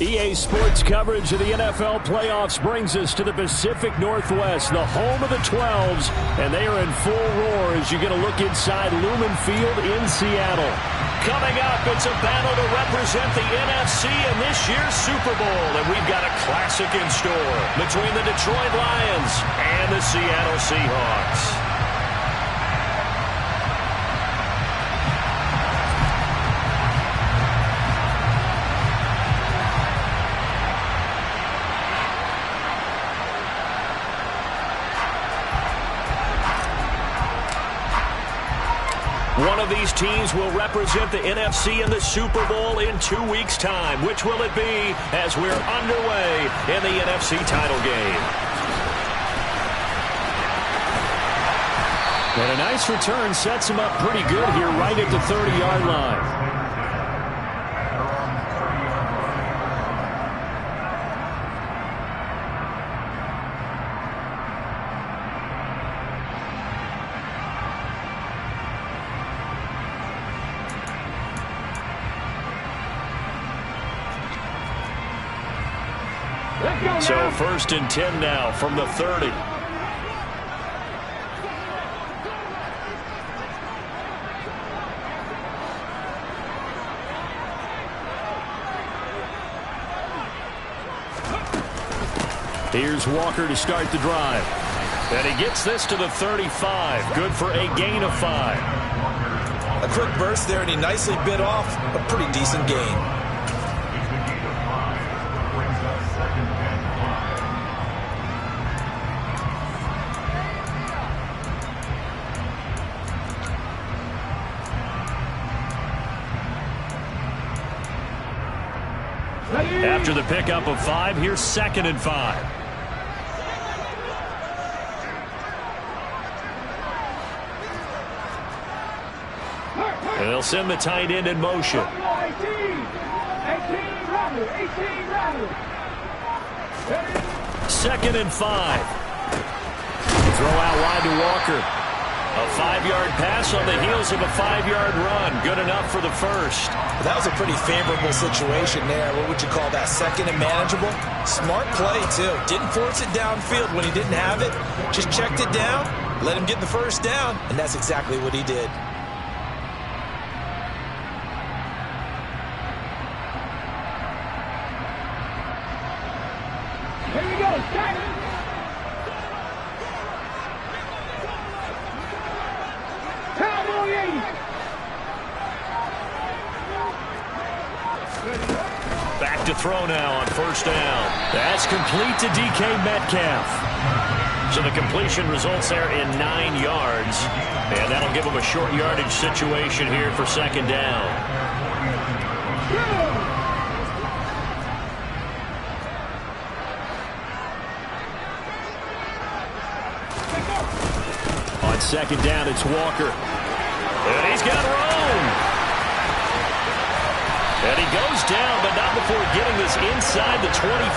EA Sports coverage of the NFL playoffs brings us to the Pacific Northwest, the home of the 12s, and they are in full roar as you get a look inside Lumen Field in Seattle. Coming up, it's a battle to represent the NFC in this year's Super Bowl, and we've got a classic in store between the Detroit Lions and the Seattle Seahawks. One of these teams will represent the NFC in the Super Bowl in 2 weeks' time. Which will it be as we're underway in the NFC title game? And a nice return sets him up pretty good here right at the 30-yard line. So 1st and 10 now from the 30. Here's Walker to start the drive. And he gets this to the 35. Good for a gain of 5. A quick burst there, and he nicely bit off a pretty decent gain. After the pickup of 5, here's 2nd and 5. And they'll send the tight end in motion. 18, rather. 2nd and 5. Throw out wide to Walker. A 5-yard pass on the heels of a 5-yard run. Good enough for the first. That was a pretty favorable situation there. What would you call that? 2nd and manageable? Smart play, too. Didn't force it downfield when he didn't have it. Just checked it down, let him get the first down, and that's exactly what he did. Here we go, Jack. Back to throw now on 1st down. That's complete to DK Metcalf. So the completion results there in 9 yards. And that'll give him a short yardage situation here for 2nd down. On 2nd down, it's Walker. And he's got room. And he goes down, but not before getting this inside the 25.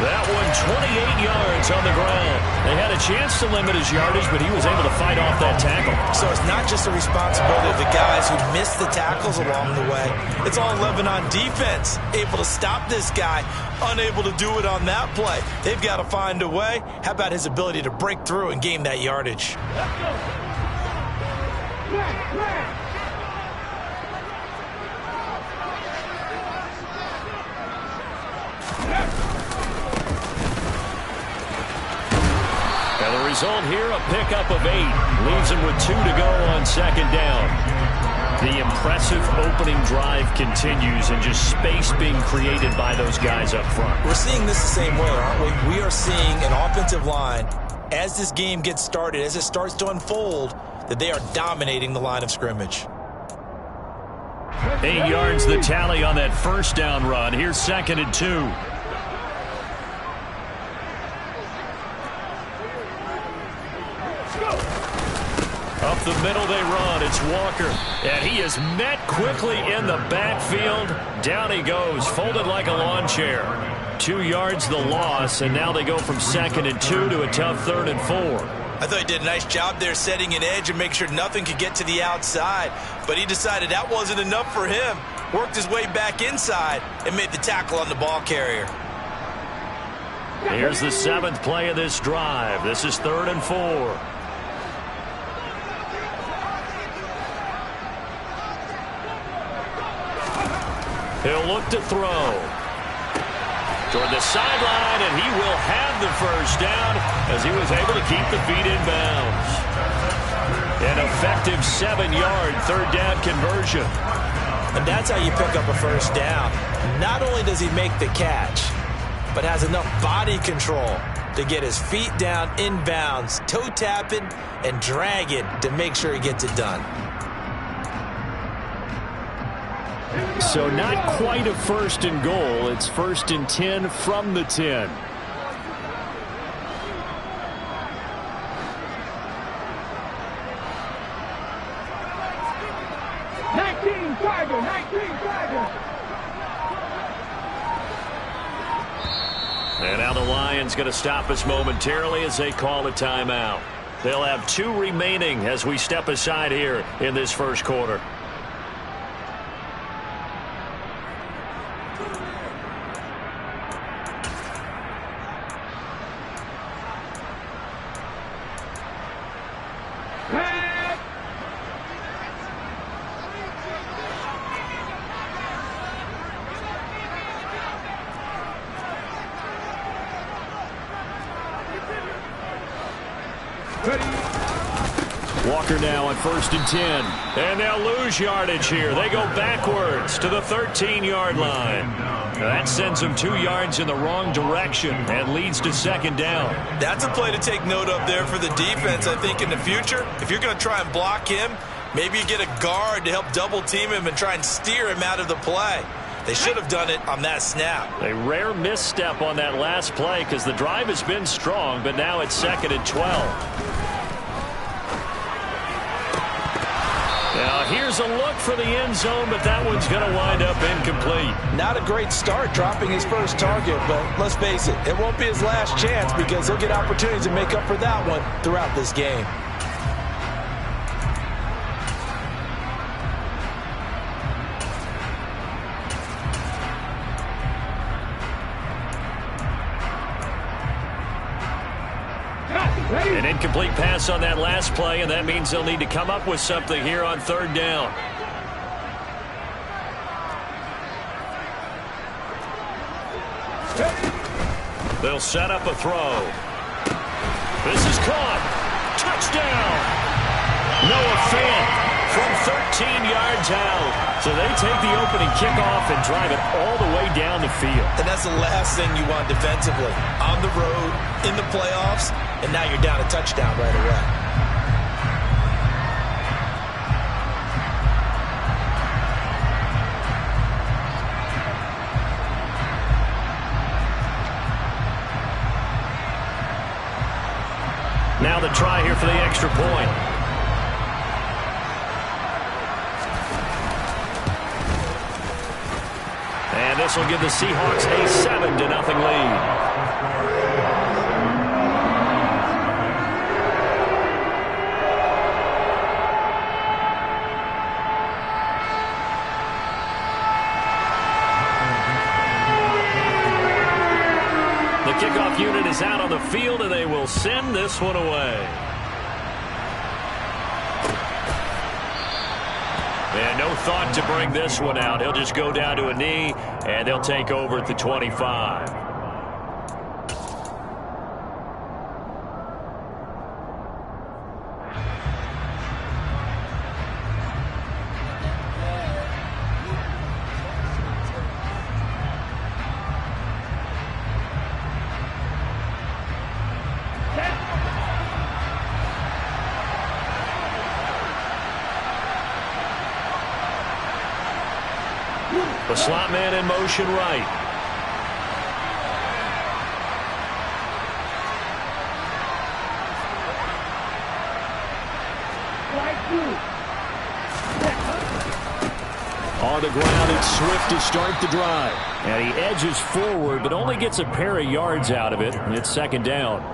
That one 28 yards on the ground. They had a chance to limit his yardage, but he was able to fight off that tackle. So it's not just the responsibility of the guys who missed the tackles along the way. It's all 11 on defense. Able to stop this guy, unable to do it on that play. They've got to find a way. How about his ability to break through and gain that yardage? Let's go. Flag. And the result here, a pickup of 8. Leaves him with 2 to go on 2nd down. The impressive opening drive continues, and just space being created by those guys up front. We're seeing this the same way, aren't we? We are seeing an offensive line, as this game gets started, as it starts to unfold, that they are dominating the line of scrimmage. 8 yards the tally on that 1st down run. Here's 2nd and 2. Up the middle they run. It's Walker. And he is met quickly in the backfield. Down he goes, folded like a lawn chair. 2 yards the loss, and now they go from 2nd and 2 to a tough 3rd and 4. I thought he did a nice job there setting an edge and make sure nothing could get to the outside. But he decided that wasn't enough for him. worked his way back inside, and made the tackle on the ball carrier. Here's the 7th play of this drive. This is 3rd and 4. He'll look to throw toward the sideline, and he will have the first down as he was able to keep the feet in bounds. An effective 7-yard 3rd down conversion. And that's how you pick up a first down. Not only does he make the catch, but has enough body control to get his feet down in bounds, toe tapping and dragging to make sure he gets it done. So not quite a 1st and goal. It's 1st and 10 from the 10. And now the Lions going to stop us momentarily as they call a timeout. They'll have 2 remaining as we step aside here in this 1st quarter. Walker now on 1st and 10. And they'll lose yardage here. They go backwards to the 13-yard line. That sends them 2 yards in the wrong direction and leads to 2nd down. That's a play to take note of there for the defense, I think, in the future. If you're going to try and block him, maybe you get a guard to help double team him and try and steer him out of the play. They should have done it on that snap. A rare misstep on that last play because the drive has been strong, but now it's 2nd and 12. Now here's a look for the end zone, but that one's going to wind up incomplete. Not a great start dropping his first target, but let's face it, it won't be his last chance because he'll get opportunities to make up for that one throughout this game. An incomplete pass on that last play, and that means they'll need to come up with something here on 3rd down. They'll set up a throw. This is caught. Touchdown. Noah Fant from 13 yards out. So they take the opening kickoff and drive it all the way down the field. And that's the last thing you want defensively. On the road, in the playoffs, and now you're down a touchdown right away. Now the try here for the extra point. And this will give the Seahawks a 7-0 lead. Kickoff unit is out on the field, and they will send this one away. And no thought to bring this one out. He'll just go down to a knee, and they'll take over at the 25. The slot man in motion right. On the ground, it's Swift to start the drive. And he edges forward, but only gets a pair of yards out of it, and it's 2nd down.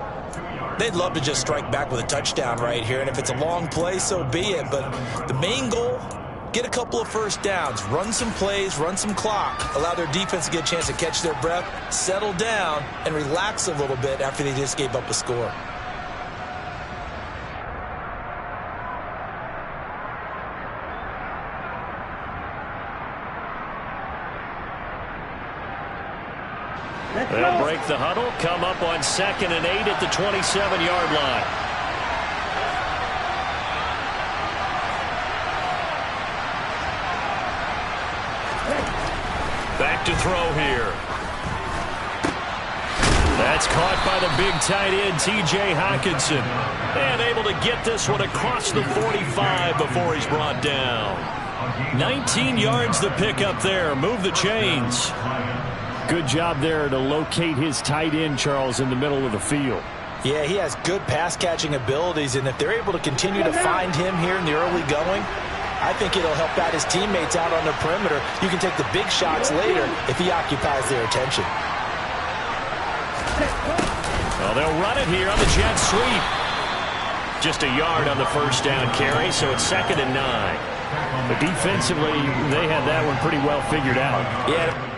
They'd love to just strike back with a touchdown right here, and if it's a long play, so be it. But the main goal, get a couple of first downs, run some plays, run some clock, allow their defense to get a chance to catch their breath, settle down, and relax a little bit after they just gave up a score. They'll break the huddle, come up on 2nd and 8 at the 27-yard line. Back to throw here. That's caught by the big tight end, T.J. Hockenson. And able to get this one across the 45 before he's brought down. 19 yards to pick up there. Move the chains. Good job there to locate his tight end, Charles, in the middle of the field. Yeah, he has good pass-catching abilities, and if they're able to continue to find him here in the early going, I think it'll help out his teammates out on the perimeter. You can take the big shots later if he occupies their attention. Well, they'll run it here on the jet sweep. Just a yard on the first down carry, so it's 2nd and 9. But defensively, they had that one pretty well figured out. Yeah.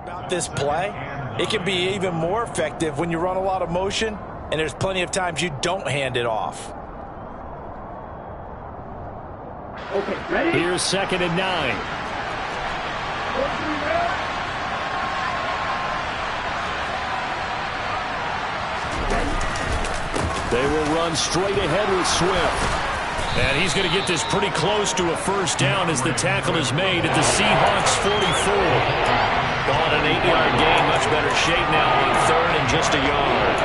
About this play, it can be even more effective when you run a lot of motion and there's plenty of times you don't hand it off. Okay, ready? Here's 2nd and 9. They will run straight ahead with Swift. And he's going to get this pretty close to a first down as the tackle is made at the Seahawks 44. Ball at an 8-yard gain, much better shape now on 3rd and just a yard.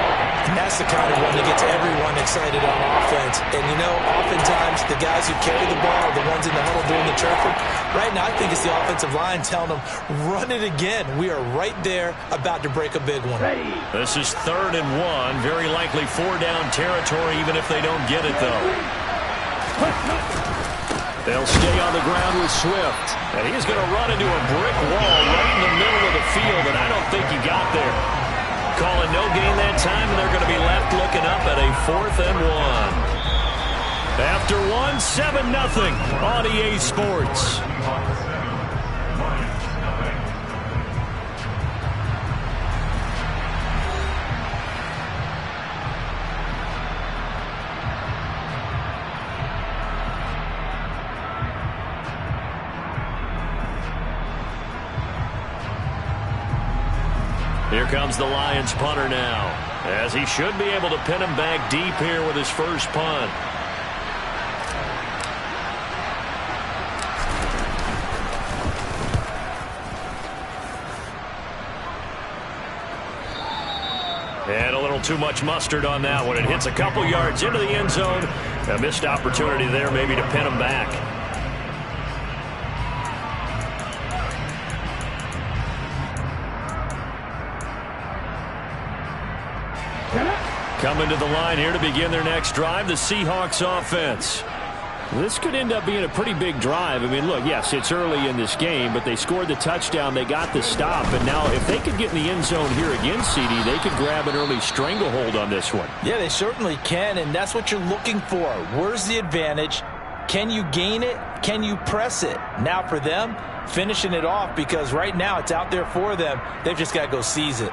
And that's the kind of one that gets everyone excited on offense. And, you know, oftentimes the guys who carry the ball are the ones in the huddle doing the turfing. Right now, I think it's the offensive line telling them, run it again. We are right there about to break a big one. This is 3rd and 1. Very likely 4-down territory, even if they don't get it, though. They'll stay on the ground with Swift. And he's going to run into a brick wall right in the middle of the field, and I don't think he got there. Calling no gain that time, and they're going to be left looking up at a 4th and 1. After one, 7-0 on EA Sports. Here comes the Lions punter now, as he should be able to pin him back deep here with his first punt. And a little too much mustard on that one. It hits a couple yards into the end zone. A missed opportunity there maybe to pin him back. Coming to the line here to begin their next drive, the Seahawks offense. This could end up being a pretty big drive. I mean, look, yes, it's early in this game, but they scored the touchdown, they got the stop, and now if they could get in the end zone here again, CD, they could grab an early stranglehold on this one. Yeah, they certainly can, and that's what you're looking for. Where's the advantage? Can you gain it? Can you press it? Now for them, finishing it off, because right now it's out there for them. They've just got to go seize it.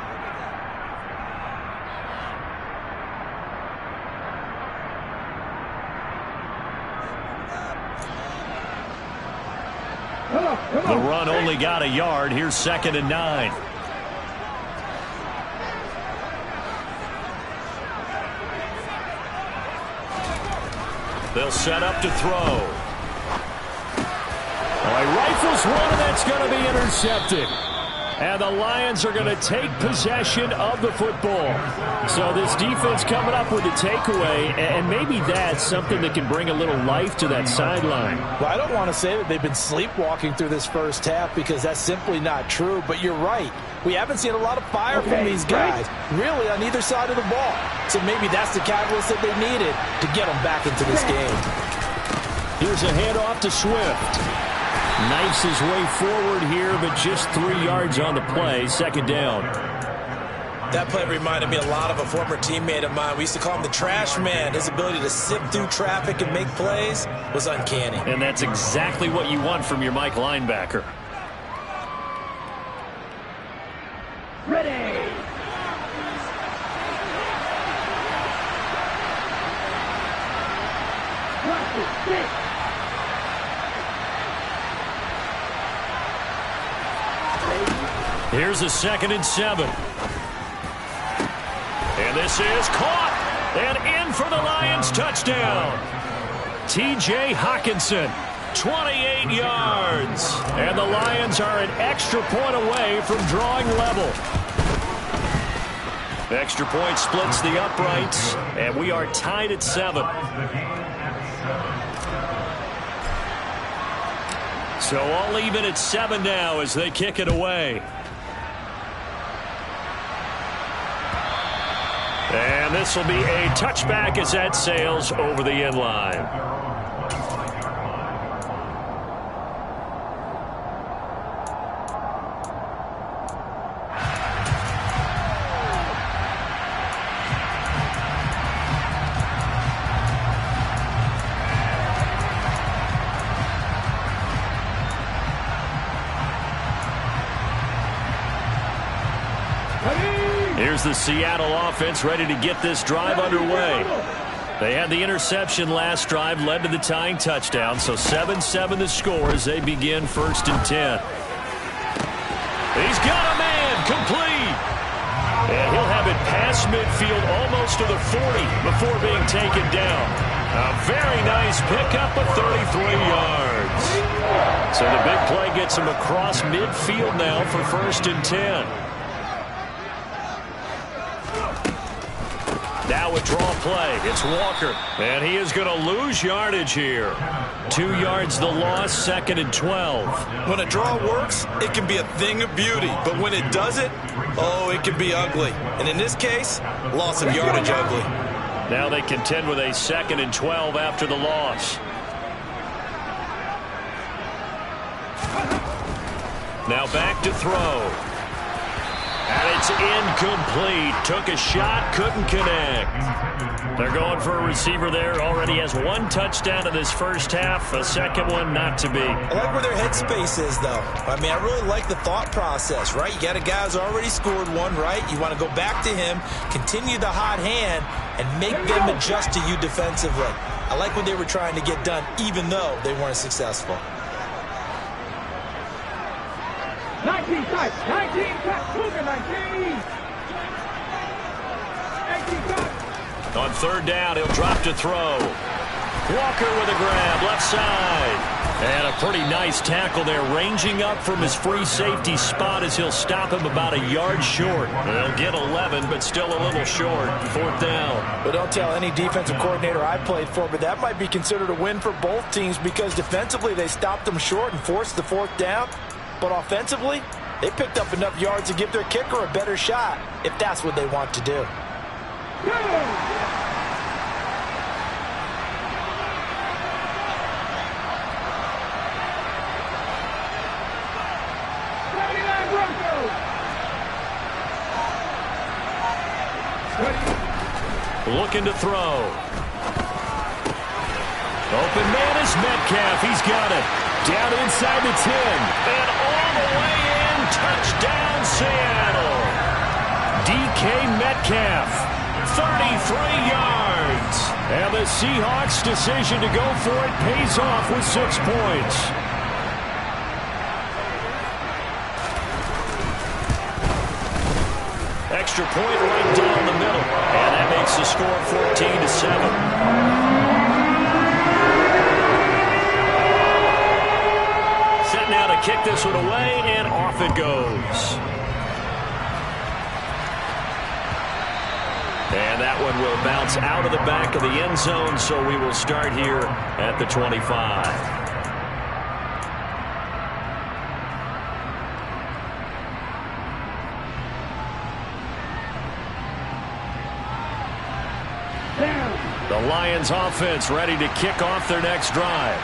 The run only got a yard. Here's 2nd and 9. They'll set up to throw. He rifles one, and that's going to be intercepted. And the Lions are going to take possession of the football. So this defense coming up with a takeaway, and maybe that's something that can bring a little life to that sideline. Well, I don't want to say that they've been sleepwalking through this first half, because that's simply not true. But you're right. We haven't seen a lot of fire from these guys, really, on either side of the ball. So maybe that's the catalyst that they needed to get them back into this game. Here's a handoff to Swift. Knifes his way forward here, but just 3 yards on the play. 2nd down. That play reminded me a lot of a former teammate of mine. We used to call him the trash man. His ability to sift through traffic and make plays was uncanny. And that's exactly what you want from your Mike linebacker. Ready. Here's a 2nd and 7. And this is caught. And in for the Lions touchdown. T.J. Hockenson, 28 yards. And the Lions are an extra point away from drawing level. The extra point splits the uprights, and we are tied at 7. So all even at 7 now as they kick it away. And this will be a touchback as that sails over the end line. Here's the Seattle offense ready to get this drive underway. They had the interception last drive, led to the tying touchdown, so 7-7 the score as they begin 1st and 10. He's got a man, complete. And he'll have it past midfield almost to the 40 before being taken down. A very nice pickup of 33 yards. So the big play gets him across midfield now for 1st and 10. Now a draw play. It's Walker. And he is going to lose yardage here. 2 yards the loss, 2nd and 12. When a draw works, it can be a thing of beauty. But when it doesn't, oh, it can be ugly. And in this case, loss of yardage ugly. Now they contend with a 2nd and 12 after the loss. Now back to throw. And it's incomplete. Took a shot, couldn't connect. They're going for a receiver there. Already has 1 touchdown in this first half. A second one not to be. I like where their headspace is, though. I mean, I really like the thought process, right? You got a guy who's already scored 1, right? You want to go back to him, continue the hot hand, and make them adjust to you defensively. I like what they were trying to get done, even though they weren't successful. 19 touch, 19 touch, Cougar 19. 18 touch. On 3rd down, he'll drop to throw. Walker with a grab, left side. And a pretty nice tackle there, ranging up from his free safety spot as he'll stop him about a yard short. They'll get 11, but still a little short. 4th down. But don't tell any defensive coordinator I played for, but that might be considered a win for both teams because defensively they stopped them short and forced the 4th down. But offensively, they picked up enough yards to give their kicker a better shot if that's what they want to do. Looking to throw. Open man is Metcalf. He's got it. Down inside the 10. And all the way in. Touchdown, Seattle. DK Metcalf. 33 yards. And the Seahawks' decision to go for it pays off with 6 points. Extra point right down the middle. And that makes the score 14-7. Set now to kick this one away, and off it goes. And that one will bounce out of the back of the end zone, so we will start here at the 25. The Lions offense ready to kick off their next drive.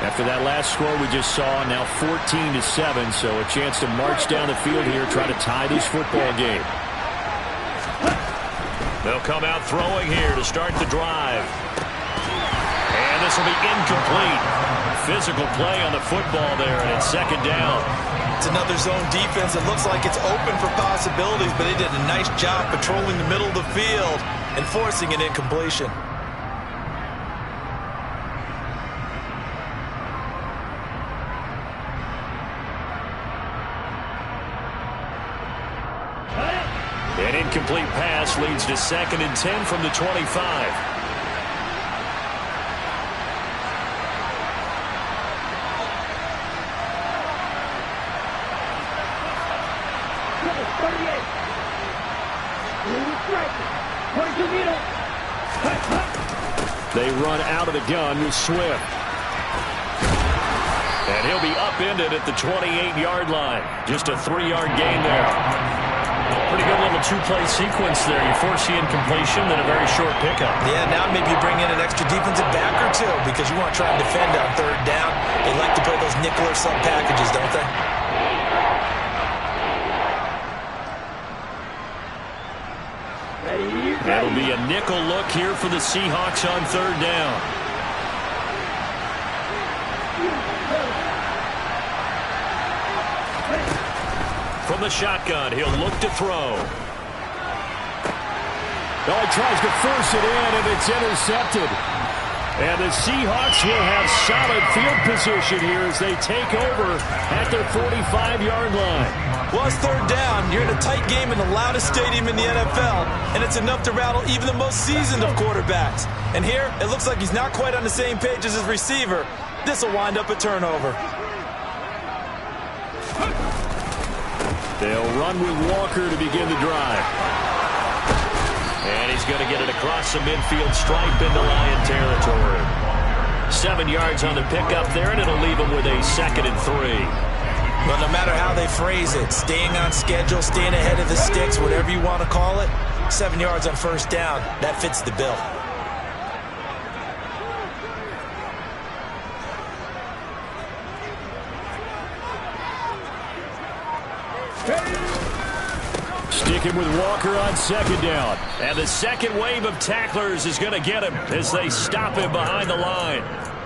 After that last score we just saw, now 14-7, so a chance to march down the field here, try to tie this football game. They'll come out throwing here to start the drive. And this will be incomplete. Physical play on the football there, and it's second down. It's another zone defense. It looks like it's open for possibilities, but they did a nice job patrolling the middle of the field and forcing an incompletion. An incomplete pass leads to 2nd and 10 from the 25. They run out of the gun with Swift. And he'll be upended at the 28-yard line. Just a 3-yard gain there. Pretty good little 2-play sequence there. You force the incompletion, then a very short pickup. Yeah, now maybe you bring in an extra defensive back or two because you want to try and defend on 3rd down. They like to play those nickel or sub packages, don't they? That'll be a nickel look here for the Seahawks on 3rd down. From the shotgun, he'll look to throw. Oh, he tries to force it in, and it's intercepted. And the Seahawks will have solid field position here as they take over at their 45-yard line. Well, it's 3rd down. You're in a tight game in the loudest stadium in the NFL, and it's enough to rattle even the most seasoned of quarterbacks. And here, it looks like he's not quite on the same page as his receiver. This will wind up a turnover. They'll run with Walker to begin the drive. And he's going to get it across the midfield stripe into Lion territory. 7 yards on the pickup there, and it'll leave him with a 2nd and 3. Well, no matter how they phrase it, staying on schedule, staying ahead of the sticks, whatever you want to call it, 7 yards on 1st down, that fits the bill. Sticking with Walker on 2nd down. And the second wave of tacklers is going to get him as they stop him behind the line.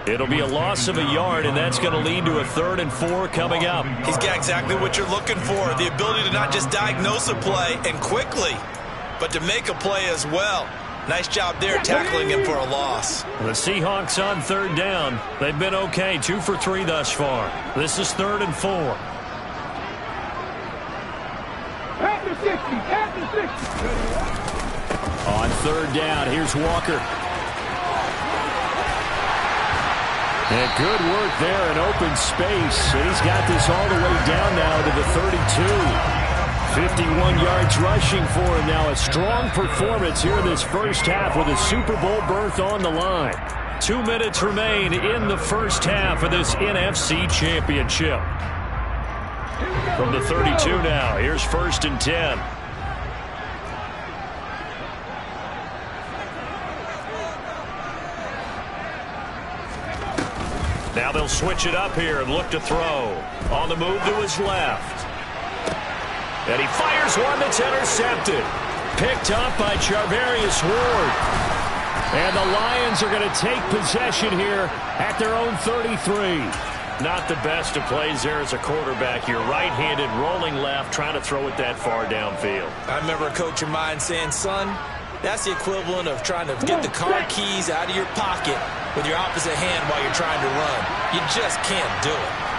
It'll be a loss of a yard, and that's going to lead to a 3rd and 4 coming up. He's got exactly what you're looking for, the ability to not just diagnose a play and quickly, but to make a play as well. Nice job there tackling him for a loss. The Seahawks on 3rd down. They've been okay, 2 for 3 thus far. This is 3rd and 4. After 60, after 60. On 3rd down, here's Walker. And good work there in open space. And he's got this all the way down now to the 32. 51 yards rushing for him now. A strong performance here in this first half with a Super Bowl berth on the line. 2 minutes remain in the first half of this NFC Championship. From the 32 now, here's 1st and 10. Now they'll switch it up here and look to throw. On the move to his left. And he fires one that's intercepted. Picked up by Charvarius Ward. And the Lions are going to take possession here at their own 33. Not the best of plays there as a quarterback. You're right-handed, rolling left, trying to throw it that far downfield. I remember a coach of mine saying, son, that's the equivalent of trying to get the car keys out of your pocket with your opposite hand while you're trying to run. You just can't do it.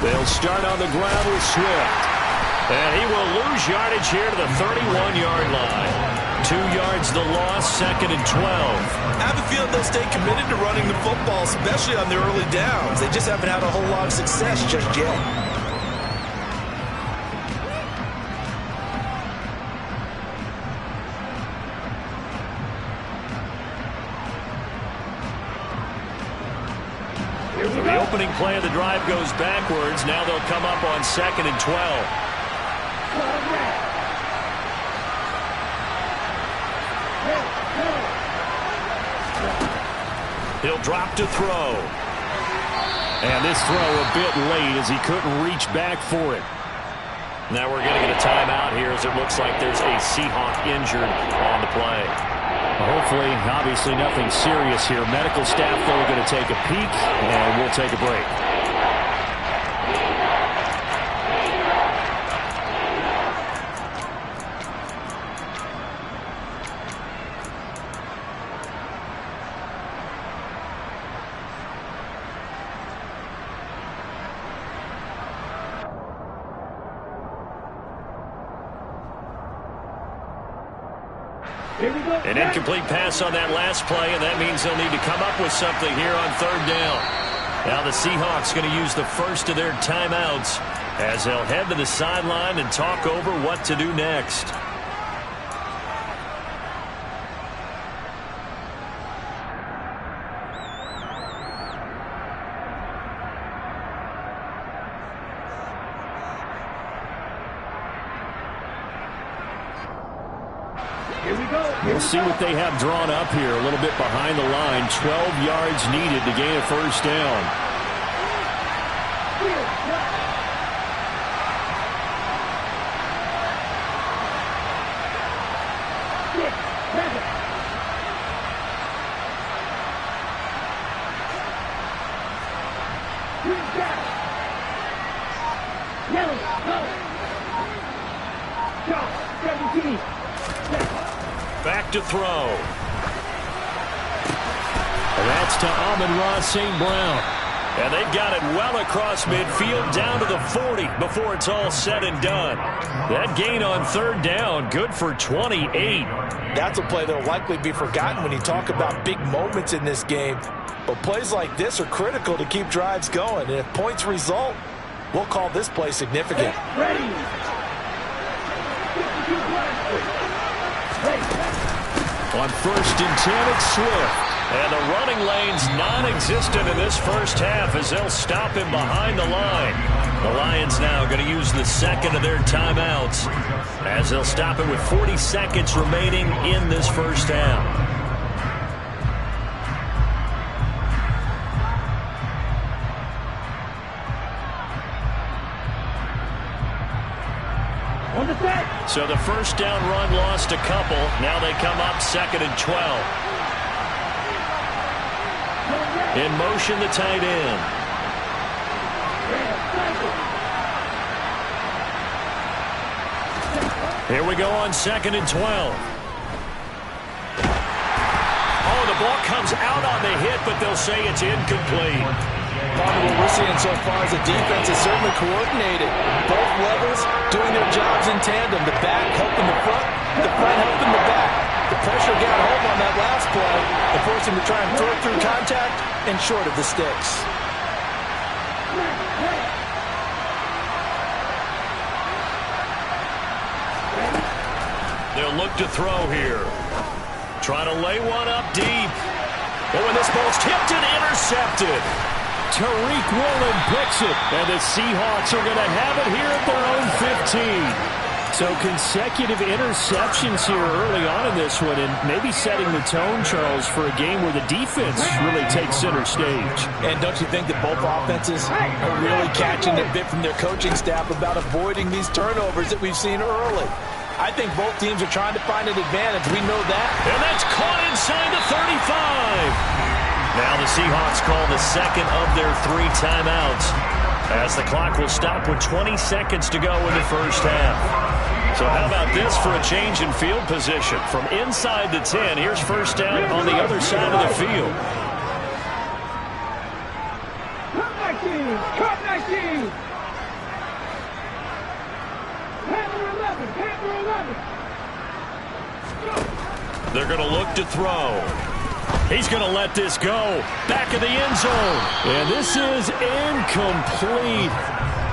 They'll start on the ground with Swift. And he will lose yardage here to the 31-yard line. 2 yards the loss, 2nd and 12. I have a feeling they'll stay committed to running the football, especially on their early downs. They just haven't had a whole lot of success just yet. The opening play of the drive goes backwards. Now they'll come up on 2nd and 12. He'll drop to throw. And this throw a bit late as he couldn't reach back for it. Now we're going to get a timeout here as it looks like there's a Seahawk injured on the play. Hopefully, obviously nothing serious here. Medical staff, though, are going to take a peek, and we'll take a break. An incomplete pass on that last play, and that means they'll need to come up with something here on 3rd down. Now the Seahawks going to use the first of their timeouts as they'll head to the sideline and talk over what to do next. We'll see what they have drawn up here. A little bit behind the line. 12 yards needed to gain a first down. Back to throw. And that's to Amon-Ra St. Brown. And they've got it well across midfield down to the 40 before it's all said and done. That gain on 3rd down, good for 28. That's a play that will likely be forgotten when you talk about big moments in this game. But plays like this are critical to keep drives going. And if points result, we'll call this play significant. Ready. On 1st and 10, it's Swift. And the running lane's non-existent in this first half as they'll stop him behind the line. The Lions now going to use the 2nd of their timeouts as they'll stop it with 40 seconds remaining in this first half. So the first down run lost a couple. Now they come up 2nd and 12. In motion, the tight end. Here we go on 2nd and 12. Oh, the ball comes out on the hit, but they'll say it's incomplete. Probably what we're seeing so far is the defense is certainly coordinated. Both levels doing their jobs in tandem. The back helping the front helping the back. The pressure got home on that last play and forced him to try and throw it through contact and short of the sticks. They'll look to throw here. Trying to lay one up deep. Oh, and this ball's tipped and intercepted. Tariq Woolen picks it, and the Seahawks are going to have it here at their own 15. So consecutive interceptions here early on in this one, and maybe setting the tone, Charles, for a game where the defense really takes center stage. And don't you think that both offenses are really catching a bit from their coaching staff about avoiding these turnovers that we've seen early? I think both teams are trying to find an advantage. We know that. And that's caught inside the 35. Now the Seahawks call the second of their 3 timeouts, as the clock will stop with 20 seconds to go in the first half. So how about this for a change in field position? From inside the 10, here's first down on the other side of the field. Cut 19! Panther 11! Panther 11! They're going to look to throw. He's going to let this go. Back of the end zone. And this is incomplete.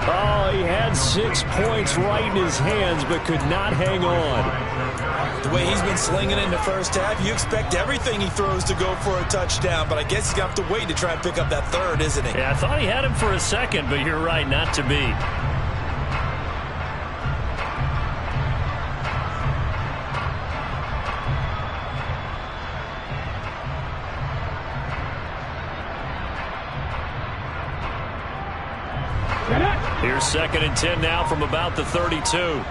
Oh, he had 6 points right in his hands, but could not hang on. The way he's been slinging in the first half, you expect everything he throws to go for a touchdown, but I guess he's going to have to wait to try and pick up that third, isn't he? Yeah, I thought he had him for a second, but you're right, not to be. Here's 2nd and 10 now from about the 32. Trap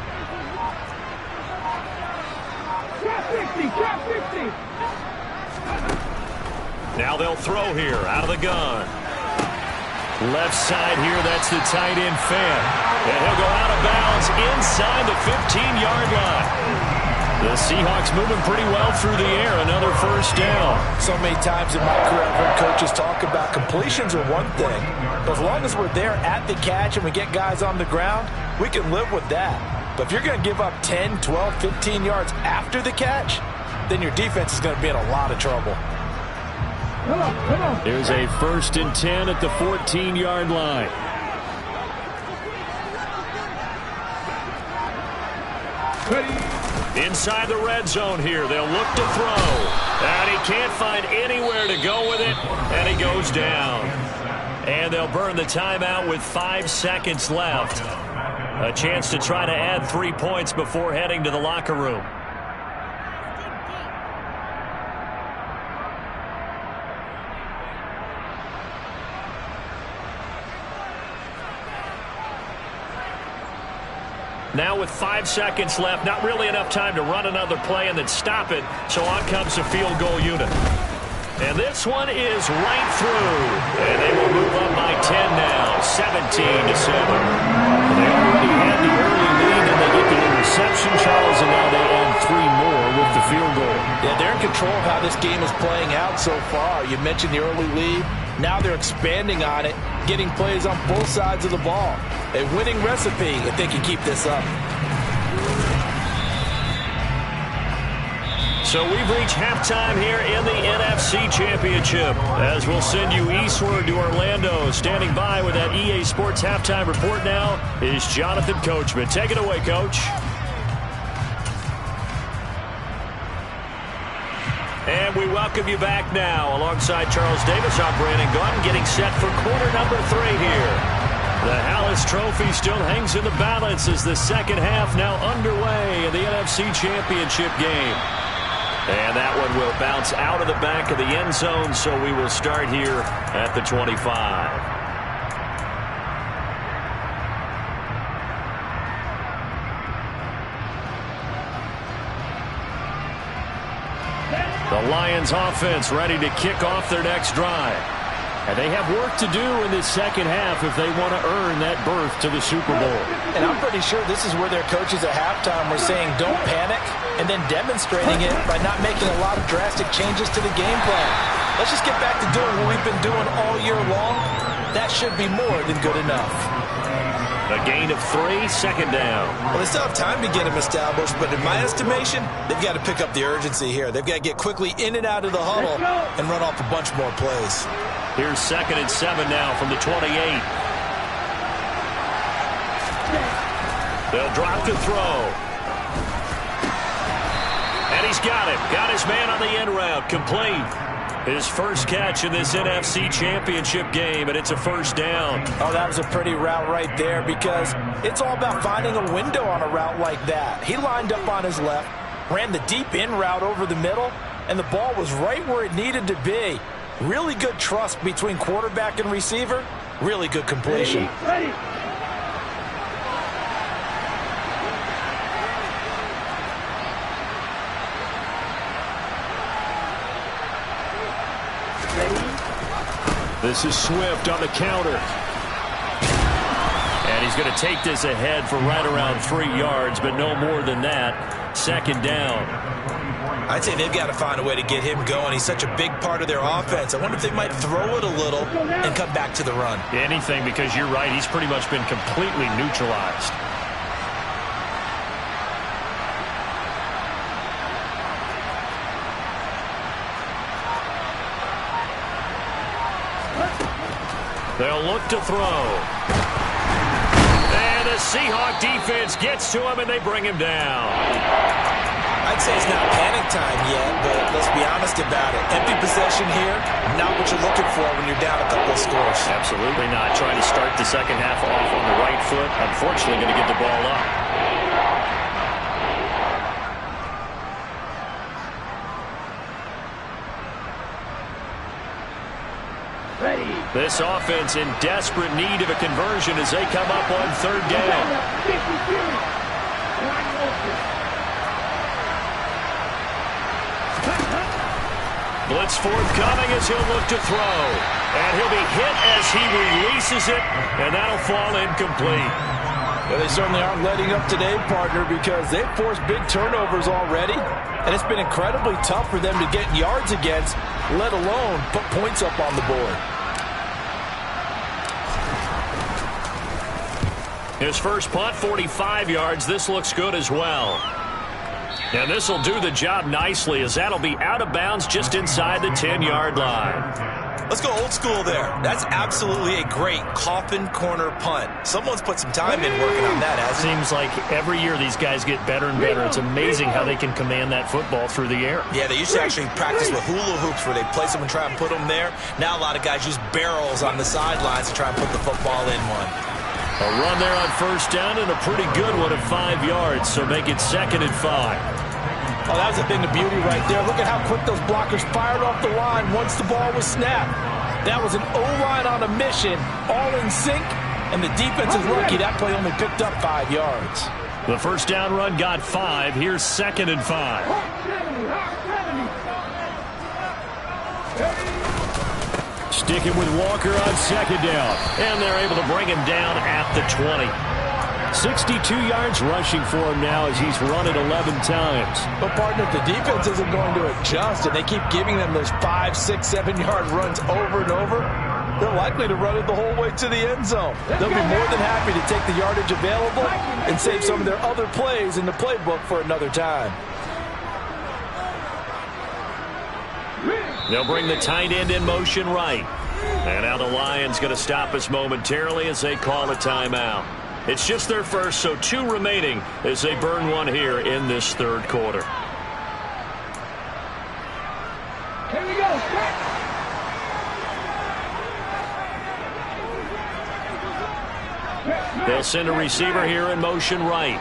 60! Trap 60! Now they'll throw here out of the gun. Left side here, that's the tight end Fan. And he'll go out of bounds inside the 15-yard line. The Seahawks moving pretty well through the air. Another first down. So many times in my career I've heard coaches talk about completions are one thing, but as long as we're there at the catch and we get guys on the ground, we can live with that. But if you're going to give up 10, 12, 15 yards after the catch, then your defense is going to be in a lot of trouble. Come on. There's a 1st and 10 at the 14-yard line. Inside the red zone here. They'll look to throw. And he can't find anywhere to go with it. And he goes down. And they'll burn the timeout with 5 seconds left. A chance to try to add 3 points before heading to the locker room. Now with 5 seconds left, not really enough time to run another play and then stop it. So on comes the field goal unit. And this one is right through. And they will move up by 10 now, 17-7. They already had the early lead, and they get the interception, Charles, and now they add 3 more with the field goal. Yeah, they're in control of how this game is playing out so far. You mentioned the early lead. Now they're expanding on it, getting plays on both sides of the ball. A winning recipe if they can keep this up. So we've reached halftime here in the NFC Championship, as we'll send you eastward to Orlando. Standing by with that EA Sports halftime report now is Jonathan Coachman. Take it away, Coach. And we welcome you back now. Alongside Charles Davis, I'm Brandon Gaudin, getting set for quarter number 3 here. The Hallis Trophy still hangs in the balance as the second half now underway in the NFC Championship game. And that one will bounce out of the back of the end zone, so we will start here at the 25. The Lions offense ready to kick off their next drive. And they have work to do in this second half if they want to earn that berth to the Super Bowl. And I'm pretty sure this is where their coaches at halftime were saying don't panic, and then demonstrating it by not making a lot of drastic changes to the game plan. Let's just get back to doing what we've been doing all year long. That should be more than good enough. A gain of 3, second down. Well, they still have time to get him established, but in my estimation, they've got to pick up the urgency here. They've got to get quickly in and out of the huddle and run off a bunch more plays. Here's 2nd and 7 now from the 28. They'll drop to throw. And he's got him. Got his man on the end route. Complete. His first catch in this NFC Championship game, and it's a first down. Oh, that was a pretty route right there because it's all about finding a window on a route like that. He lined up on his left, ran the deep in route over the middle, and the ball was right where it needed to be. Really good trust between quarterback and receiver. Really good completion. Ready. This is Swift on the counter. And he's going to take this ahead for right around 3 yards, but no more than that. Second down. I'd say they've got to find a way to get him going. He's such a big part of their offense. I wonder if they might throw it a little and come back to the run. Anything, because you're right. He's pretty much been completely neutralized. They'll look to throw. And the Seahawk defense gets to him, and they bring him down. I'd say it's not panic time yet, but let's be honest about it. Empty possession here, not what you're looking for when you're down a couple of scores. Absolutely not. Trying to start the second half off on the right foot. Unfortunately, going to get the ball up. Ready. This offense in desperate need of a conversion as they come up on third down. 52. Wide open. Blitz forthcoming as he'll look to throw. And he'll be hit as he releases it, and that'll fall incomplete. Well, they certainly aren't letting up today, partner, because they've forced big turnovers already, and it's been incredibly tough for them to get yards against, let alone put points up on the board. His first punt, 45 yards. This looks good as well. And this will do the job nicely as that'll be out of bounds just inside the 10-yard line. Let's go old school there. That's absolutely a great coffin corner punt. Someone's put some time in working on that, hasn't he? Seems like every year these guys get better and better. It's amazing how they can command that football through the air. Yeah, they used to actually practice with hula hoops where they place them and try and put them there. Now a lot of guys use barrels on the sidelines to try and put the football in one. A run there on first down and a pretty good one at 5 yards, so make it 2nd and 5. Oh, that was a thing of beauty right there. Look at how quick those blockers fired off the line once the ball was snapped. That was an O-line on a mission, all in sync, and the defense is lucky that play only picked up 5 yards. The first down run got 5. Here's 2nd and 5. Sticking with Walker on second down. And they're able to bring him down at the 20. 62 yards rushing for him now as he's run it 11 times. But, partner, if the defense isn't going to adjust and they keep giving them those 5, 6, 7-yard runs over and over, they're likely to run it the whole way to the end zone. They'll be more than happy to take the yardage available and save some of their other plays in the playbook for another time. They'll bring the tight end in motion right. And now the Lions going to stop us momentarily as they call a timeout. It's just their first, so 2 remaining as they burn one here in this third quarter. Here we go. They'll send a receiver here in motion right.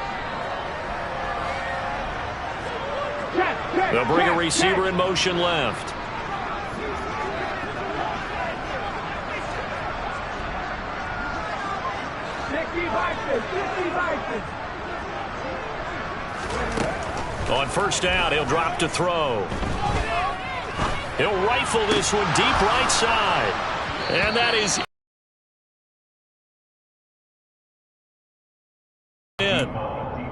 They'll bring a receiver in motion left. On first down, he'll drop to throw. He'll rifle this one deep right side. And that is in.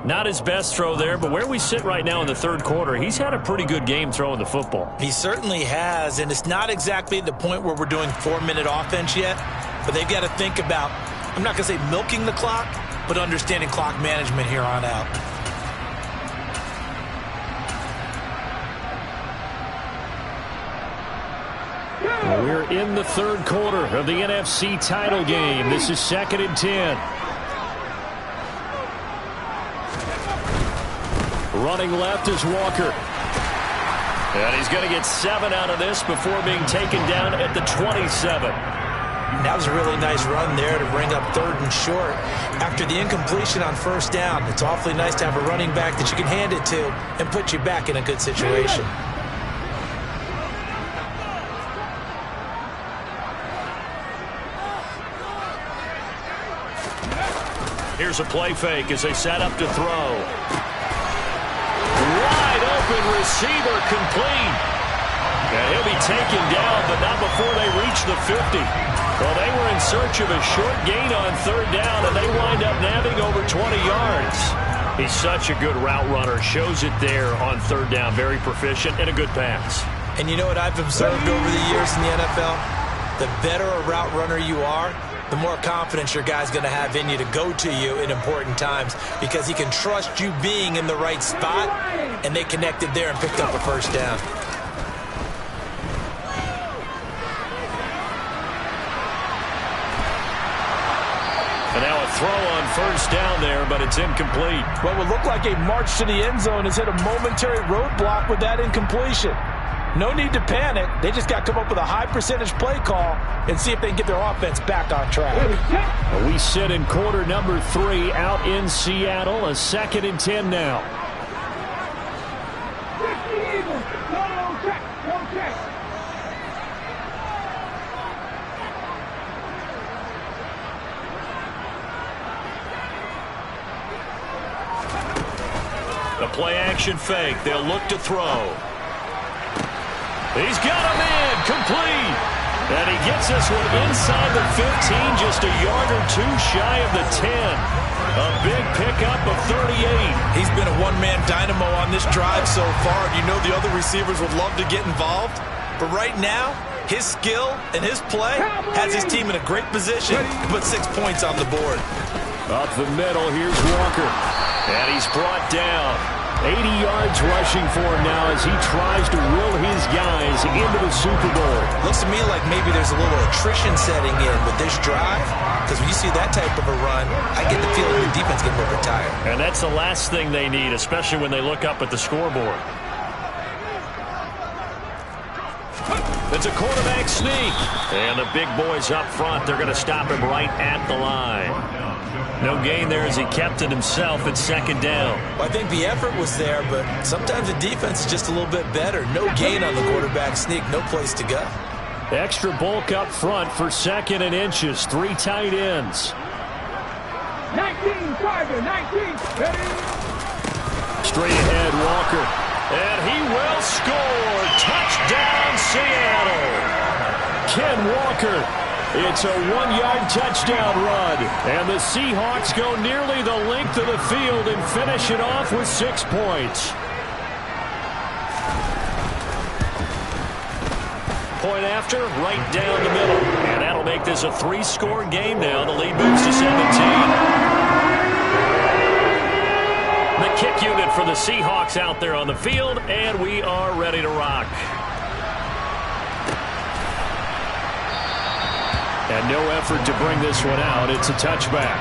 Not his best throw there, but where we sit right now in the third quarter, he's had a pretty good game throwing the football. He certainly has, and it's not exactly at the point where we're doing 4-minute offense yet, but they've got to think about, I'm not going to say milking the clock, but understanding clock management here on out. We're in the third quarter of the NFC title game. This is 2nd and 10. Running left is Walker. And he's going to get 7 out of this before being taken down at the 27. That was a really nice run there to bring up 3rd and short. After the incompletion on 1st down, it's awfully nice to have a running back that you can hand it to and put you back in a good situation. Here's a play fake as they set up to throw. Wide open receiver complete. And he'll be taken down, but not before they reach the 50. Well, they were in search of a short gain on 3rd down, and they wind up nabbing over 20 yards. He's such a good route runner. Shows it there on 3rd down. Very proficient and a good pass. And you know what I've observed over the years in the NFL? The better a route runner you are, the more confidence your guy's going to have in you to go to you in important times because he can trust you being in the right spot, and they connected there and picked up a 1st down. And now a throw on 1st down there, but it's incomplete. What would look like a march to the end zone has hit a momentary roadblock with that incompletion. No need to panic. They just got to come up with a high percentage play call and see if they can get their offense back on track. We sit in quarter number 3 out in Seattle. A 2nd and 10 now. The play action fake. They'll look to throw. He's got him in. Complete. And he gets this one inside the 15, just a yard or 2 shy of the 10. A big pickup of 38. He's been a one-man dynamo on this drive so far. You know the other receivers would love to get involved. But right now, his skill and his play has his team in a great position to put 6 points on the board. Up the middle, here's Walker. And he's brought down. 80 yards rushing for him now as he tries to will his guys into the Super Bowl. Looks to me like maybe there's a little attrition setting in with this drive, because when you see that type of a run, I get the feeling the defense getting a little bit tired. And that's the last thing they need, especially when they look up at the scoreboard. It's a quarterback sneak. And the big boys up front, they're going to stop him right at the line. No gain there as he kept it himself at 2nd down. Well, I think the effort was there, but sometimes the defense is just a little bit better. No gain on the quarterback sneak, no place to go. Extra bulk up front for 2nd and inches. 3 tight ends. 19, Tiger, 19. Straight ahead, Walker. And he will score. Touchdown, Seattle. Ken Walker. It's a 1-yard touchdown run. And the Seahawks go nearly the length of the field and finish it off with 6 points. Point after, right down the middle. And that'll make this a 3-score game now. The lead moves to 17. The kick unit for the Seahawks out there on the field, and we are ready to rock. And no effort to bring this one out. It's a touchback.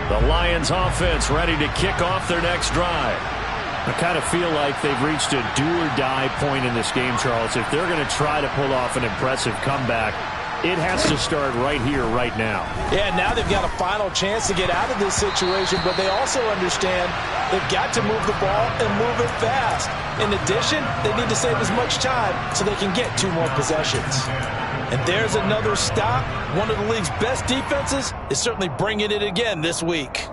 The Lions offense ready to kick off their next drive. I kind of feel like they've reached a do-or-die point in this game, Charles. If they're going to try to pull off an impressive comeback, it has to start right here, right now. Yeah, now they've got a final chance to get out of this situation, but they also understand they've got to move the ball and move it fast. In addition, they need to save as much time so they can get 2 more possessions. And there's another stop. One of the league's best defenses is certainly bringing it again this week.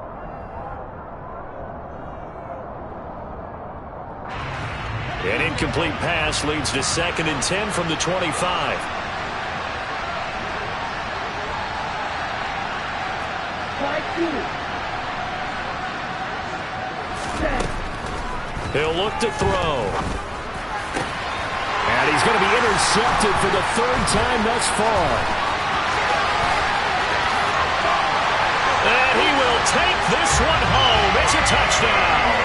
An incomplete pass leads to 2nd and 10 from the 25. He'll look to throw. And he's going to be intercepted for the 3rd time thus far. And he will take this one home. It's a touchdown.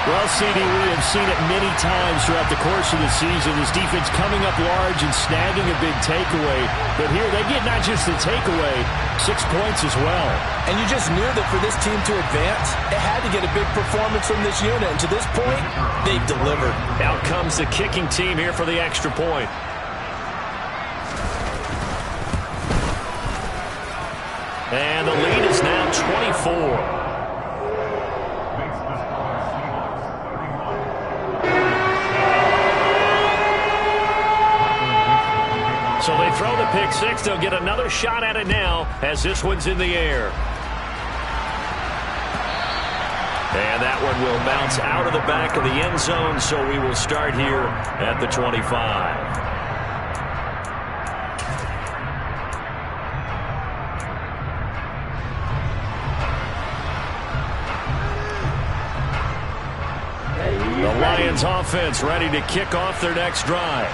Well, CD, we have seen it many times throughout the course of the season. This defense coming up large and snagging a big takeaway. But here they get not just the takeaway, 6 points as well. And you just knew that for this team to advance, it had to get a big performance from this unit. And to this point, they've delivered. Out comes the kicking team here for the extra point. And the lead is now 24. So they throw the pick six. They'll get another shot at it now as this one's in the air. And that one will bounce out of the back of the end zone, so we will start here at the 25. The Lions offense ready to kick off their next drive.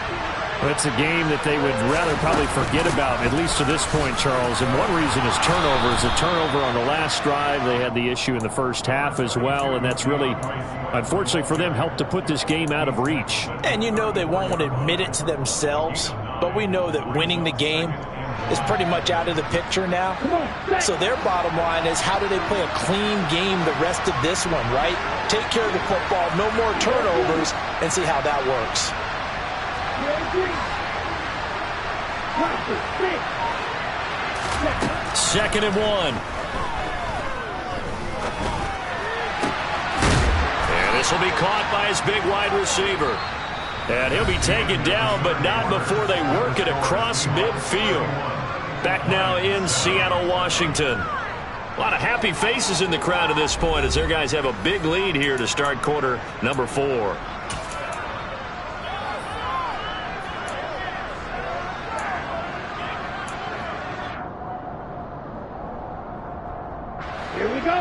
Well, it's a game that they would rather probably forget about, at least to this point, Charles. And one reason is turnovers. A turnover on the last drive. They had the issue in the first half as well, and that's really, unfortunately for them, helped to put this game out of reach. And you know they won't admit it to themselves, but we know that winning the game is pretty much out of the picture now. So their bottom line is, how do they play a clean game the rest of this one, right? Take care of the football, no more turnovers, and see how that works. Second and 1. And this will be caught by his big wide receiver. And he'll be taken down, but not before they work it across midfield. Back now in Seattle, Washington. A lot of happy faces in the crowd at this point as their guys have a big lead here to start quarter number 4.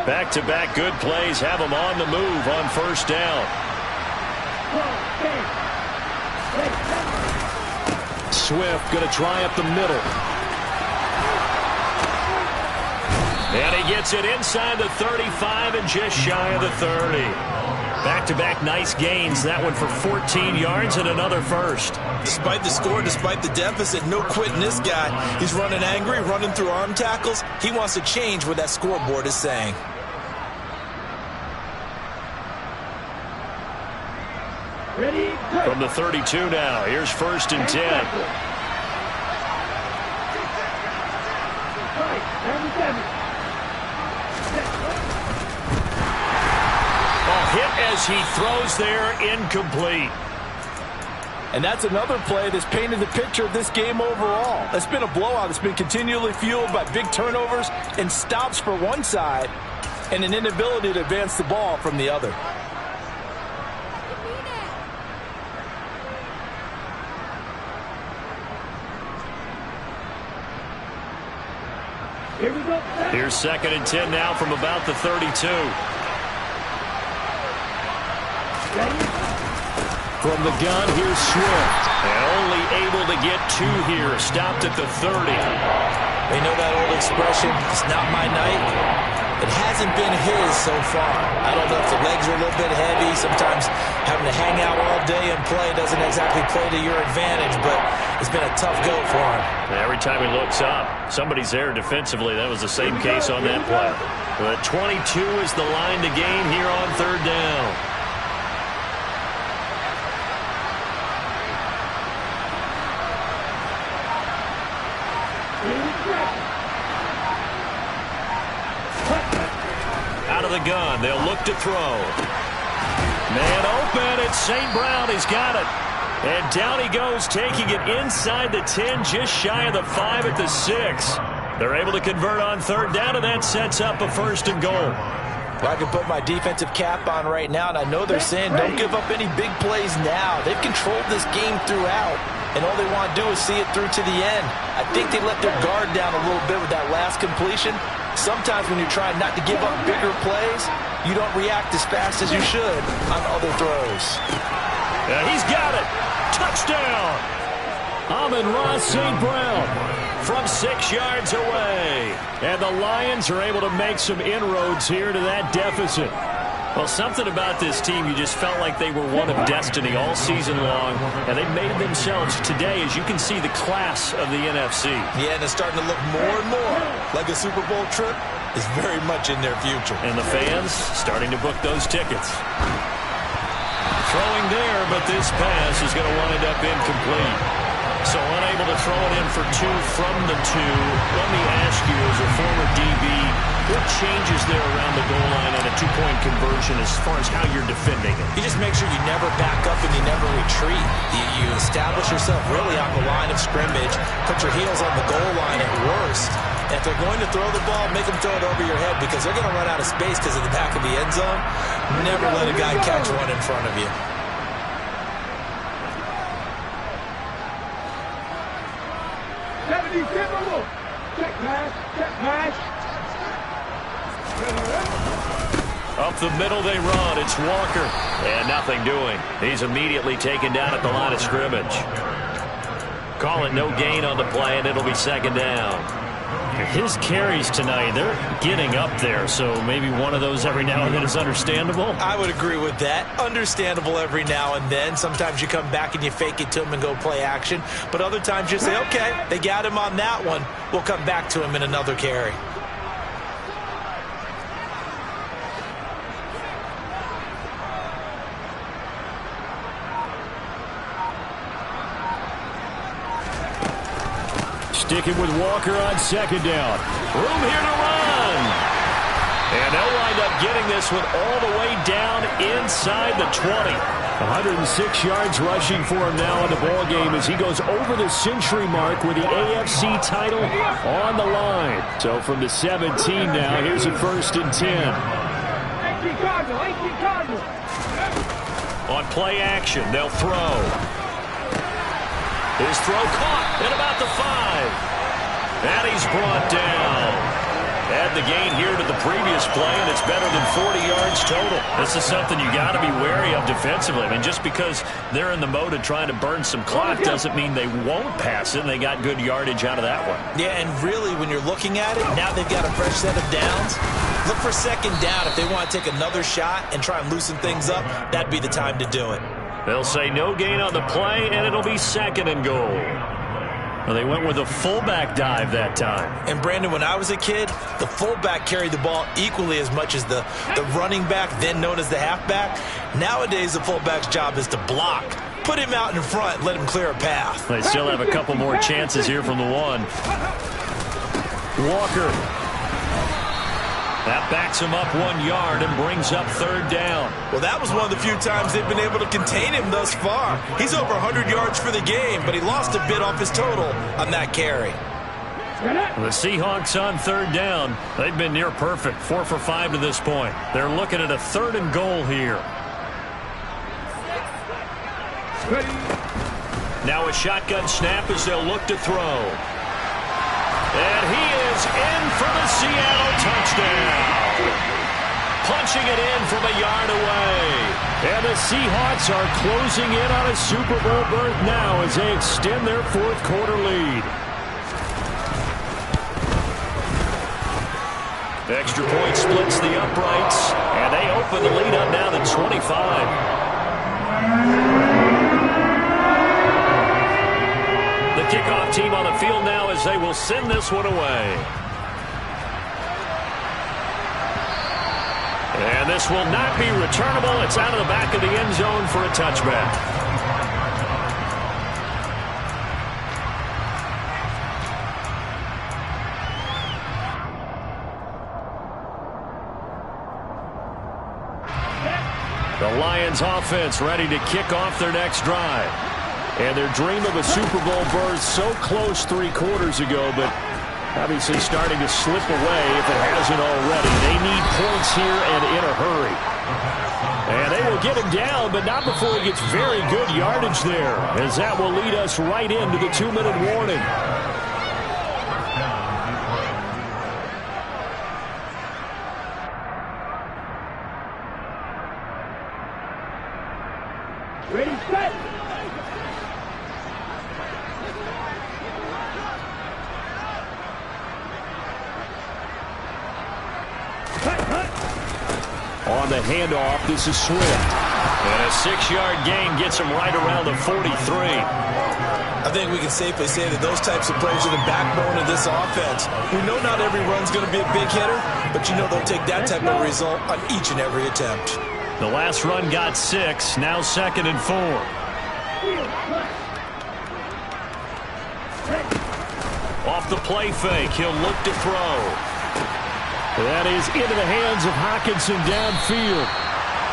Back-to-back good plays have them on the move on first down. Swift going to try up the middle. And he gets it inside the 35 and just shy of the 30. Back-to-back nice gains. That one for 14 yards and another first. Despite the score, despite the deficit, no quitting this guy. He's running angry, running through arm tackles. He wants to change what that scoreboard is saying. From the 32 now, here's first and 10. Hit as he throws there, incomplete. And that's another play that's painted the picture of this game overall. It's been a blowout. It's been continually fueled by big turnovers and stops for one side and an inability to advance the ball from the other. Here we go. Here's second and 10 now from about the 32. From the gun, here's Swift. And only able to get 2 here. Stopped at the 30. They know that old expression, it's not my night. It hasn't been his so far. I don't know if the legs are a little bit heavy. Sometimes having to hang out all day and play doesn't exactly play to your advantage, but it's been a tough go for him. Every time he looks up, somebody's there defensively. That was the same case on that play. But 22 is the line to gain here on third down. Out of the gun, they'll look to throw. Man open, it's St. Brown, he's got it. And down he goes, taking it inside the 10, just shy of the 5 at the 6. They're able to convert on third down, and that sets up a first and goal. Well, I can put my defensive cap on right now, and I know they're saying don't give up any big plays now. They've controlled this game throughout, and all they want to do is see it through to the end. I think they let their guard down a little bit with that last completion. Sometimes when you're trying not to give up bigger plays, you don't react as fast as you should on other throws. Yeah, he's got it. Touchdown. Amon-Ra St. Brown From 6 yards away. And the Lions are able to make some inroads here to that deficit. Well, something about this team, you just felt like they were one of destiny all season long, and they made themselves today, as you can see, the class of the NFC. Yeah, and it's starting to look more and more like a Super Bowl trip is very much in their future. And the fans starting to book those tickets. Throwing there, but this pass is going to wind up incomplete. So unable to throw it in for 2 from the 2. Let me ask you, as a former DB, what changes there around the goal line on a 2-point conversion as far as how you're defending it? You just make sure you never back up and you never retreat. You establish yourself really on the line of scrimmage, put your heels on the goal line at worst. If they're going to throw the ball, make them throw it over your head because they're going to run out of space because of the back of the end zone. Never let a guy catch one in front of you. Check pass. Up the middle they run. It's Walker. And nothing doing. He's immediately taken down at the line of scrimmage. Call it no gain on the play, and it'll be 2nd down. His carries tonight, they're getting up there, so maybe one of those every now and then is understandable. I would agree with that. Understandable every now and then. Sometimes you come back and you fake it to him and go play action. But other times you say, okay, they got him on that one. We'll come back to him in another carry. Sticking with Walker on 2nd down. Room here to run. And they'll wind up getting this one all the way down inside the 20. 106 yards rushing for him now in the ball game as he goes over the century mark with the AFC title on the line. So from the 17 now, here's a 1st and 10. 18 Cardinal. On play action, they'll throw. His throw caught at about the 5. And he's brought down. Add the gain here to the previous play, and it's better than 40 yards total. This is something you got to be wary of defensively. I mean, just because they're in the mode of trying to burn some clock doesn't mean they won't pass it, and they got good yardage out of that one. Yeah, and really, when you're looking at it, now they've got a fresh set of downs. Look for 2nd down. If they want to take another shot and try and loosen things up, that'd be the time to do it. They'll say no gain on the play, and it'll be 2nd and goal. Well, they went with a fullback dive that time. And, Brandon, when I was a kid, the fullback carried the ball equally as much as the running back, then known as the halfback. Nowadays, the fullback's job is to block. Put him out in front, let him clear a path. They still have a couple more chances here from the 1. Walker. That backs him up 1 yard and brings up 3rd down. Well, that was one of the few times they've been able to contain him thus far. He's over 100 yards for the game, but he lost a bit off his total on that carry. The Seahawks on 3rd down. They've been near perfect, 4 for 5 to this point. They're looking at a 3rd and goal here. Now a shotgun snap as they'll look to throw. And he is in for the Seattle touchdown. Punching it in from a yard away. And the Seahawks are closing in on a Super Bowl berth now as they extend their 4th quarter lead. Extra point splits the uprights, and they open the lead up now to 25. The kickoff team on the field now as they will send this one away. And this will not be returnable. It's out of the back of the end zone for a touchback. The Lions offense ready to kick off their next drive. And their dream of a Super Bowl berth so close 3 quarters ago, but obviously starting to slip away if it hasn't already. They need points here and in a hurry. And they will get him down, but not before he gets very good yardage there, as that will lead us right into the 2-minute warning. Ready, set. On the handoff, this is Swift. And a 6-yard gain gets him right around the 43. I think we can safely say that those types of plays are the backbone of this offense. We know not every run's going to be a big hitter, but you know they'll take that type of result on each and every attempt. The last run got 6, now 2nd and 4. Off the play fake, he'll look to throw. That is into the hands of Hockenson downfield.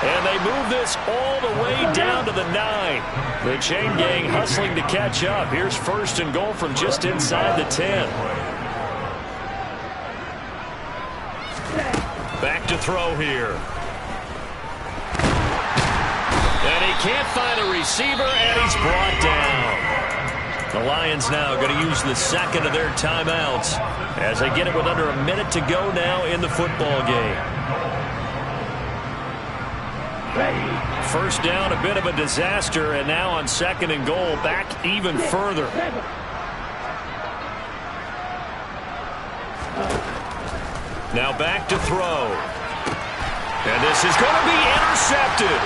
And they move this all the way down to the 9. The chain gang hustling to catch up. Here's 1st and goal from just inside the 10. Back to throw here. And he can't find a receiver, and he's brought down. The Lions now going to use the 2nd of their timeouts as they get it with under a minute to go now in the football game. First down, a bit of a disaster, and now on 2nd and goal, back even further. Now back to throw. And this is going to be intercepted.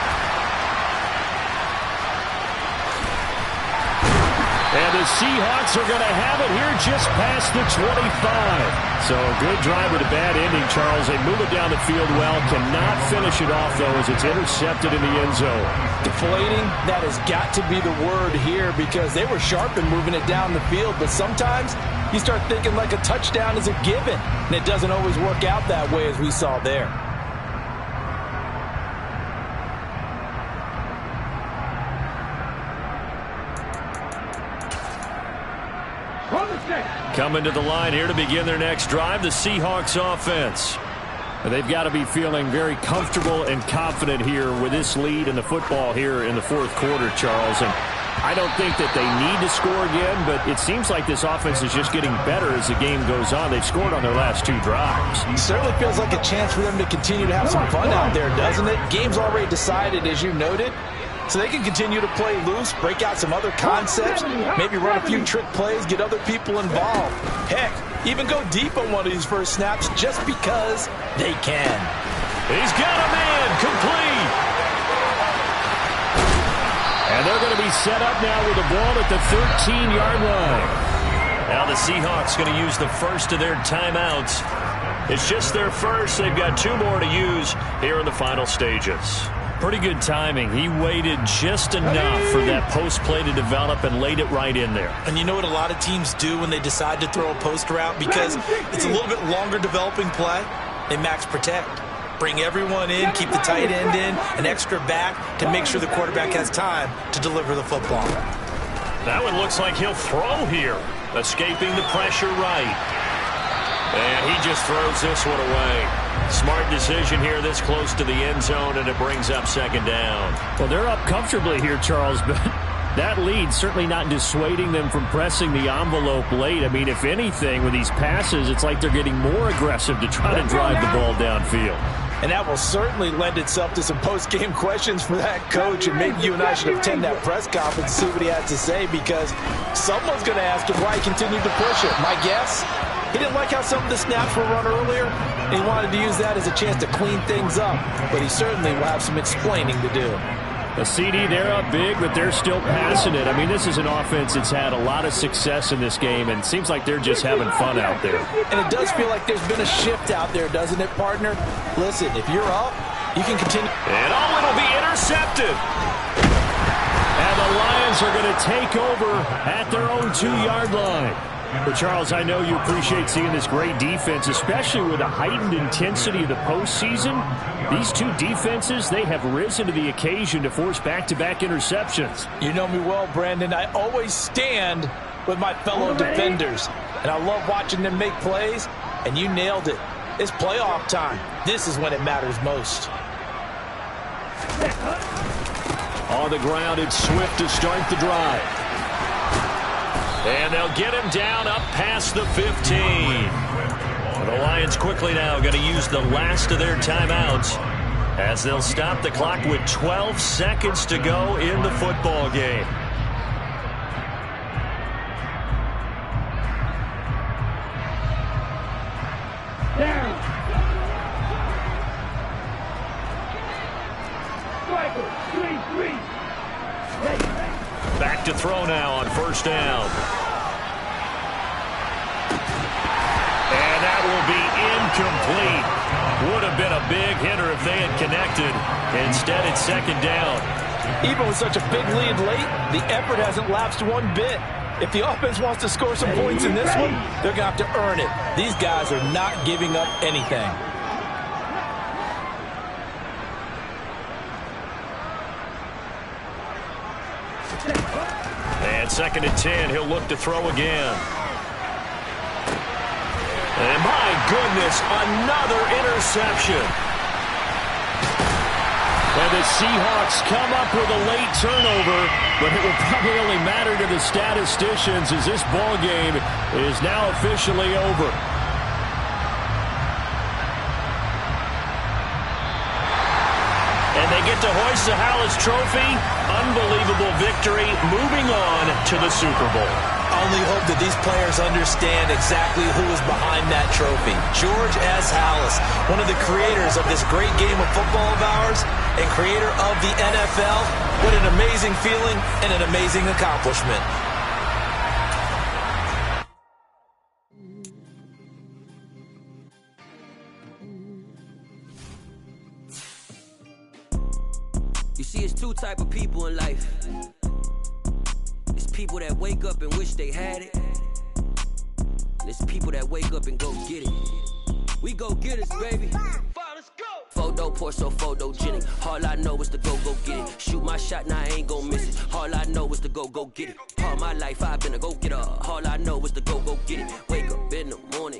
And the Seahawks are going to have it here just past the 25. So a good drive with a bad ending, Charles. They move it down the field well. Cannot finish it off, though, as it's intercepted in the end zone. Deflating, that has got to be the word here because they were sharp in moving it down the field. But sometimes you start thinking like a touchdown is a given. And it doesn't always work out that way as we saw there. Coming to the line here to begin their next drive, the Seahawks offense. They've got to be feeling very comfortable and confident here with this lead in the football here in the 4th quarter, Charles. And I don't think that they need to score again, but it seems like this offense is just getting better as the game goes on. They've scored on their last 2 drives. It certainly feels like a chance for them to continue to have some fun out there, doesn't it? Game's already decided, as you noted. So they can continue to play loose, break out some other concepts, maybe run a few trick plays, get other people involved. Heck, even go deep on one of these first snaps just because they can. He's got a man complete. And they're going to be set up now with the ball at the 13-yard line. Now the Seahawks going to use the first of their timeouts. It's just their first. They've got 2 more to use here in the final stages. Pretty good timing. He waited just enough for that post play to develop and laid it right in there. And you know what a lot of teams do when they decide to throw a post route? Because it's a little bit longer developing play. They max protect. Bring everyone in, keep the tight end in, an extra back to make sure the quarterback has time to deliver the football. That one looks like he'll throw here. Escaping the pressure right. And he just throws this one away. Smart decision here this close to the end zone, and it brings up 2nd down. Well, they're up comfortably here, Charles, but that lead certainly not dissuading them from pressing the envelope late. I mean, if anything, with these passes, it's like they're getting more aggressive to try to drive the ball downfield. And that will certainly lend itself to some post-game questions for that coach, and maybe you and I should attend that press conference to see what he has to say, because someone's going to ask him why he continued to push it. My guess, he didn't like how some of the snaps were run earlier, and he wanted to use that as a chance to clean things up, but he certainly will have some explaining to do. A CD, they're up big, but they're still passing it. I mean, this is an offense that's had a lot of success in this game, and it seems like they're just having fun out there. And it does feel like there's been a shift out there, doesn't it, partner? Listen, if you're up, you can continue. And it'll be intercepted. And the Lions are going to take over at their own 2-yard line. But, Charles, I know you appreciate seeing this great defense, especially with the heightened intensity of the postseason. These 2 defenses, they have risen to the occasion to force back-to-back interceptions. You know me well, Brandon. I always stand with my fellow defenders, and I love watching them make plays, and you nailed it. It's playoff time. This is when it matters most. On the ground, it's Swift to start the drive. And they'll get him down up past the 15. The Lions quickly now going to use the last of their timeouts as they'll stop the clock with 12 seconds to go in the football game. to throw now on first down. And that will be incomplete. Would have been a big hitter if they had connected. Instead, it's second down. Even with such a big lead late, the effort hasn't lapsed one bit. If the offense wants to score some points in this one, they're going to have to earn it. These guys are not giving up anything. And second and 10, he'll look to throw again. And my goodness, another interception. And the Seahawks come up with a late turnover, but it will probably only matter to the statisticians as this ball game is now officially over. And they get to hoist the Hallis Trophy. Unbelievable victory, moving on to the Super Bowl. Only hope that these players understand exactly who is behind that trophy. George S. Hallis, one of the creators of this great game of football of ours and creator of the NFL. What an amazing feeling and an amazing accomplishment. You see, it's two type of people in life. It's people that wake up and wish they had it. And it's people that wake up and go get it. We go get it, baby. Let's go. Photo pour so photogenic. All I know is to go get it. Shoot my shot, now I ain't gon' miss it. All I know is to go get it. All my life I've been a go-getter. All I know is to go get it. Wake up in the morning.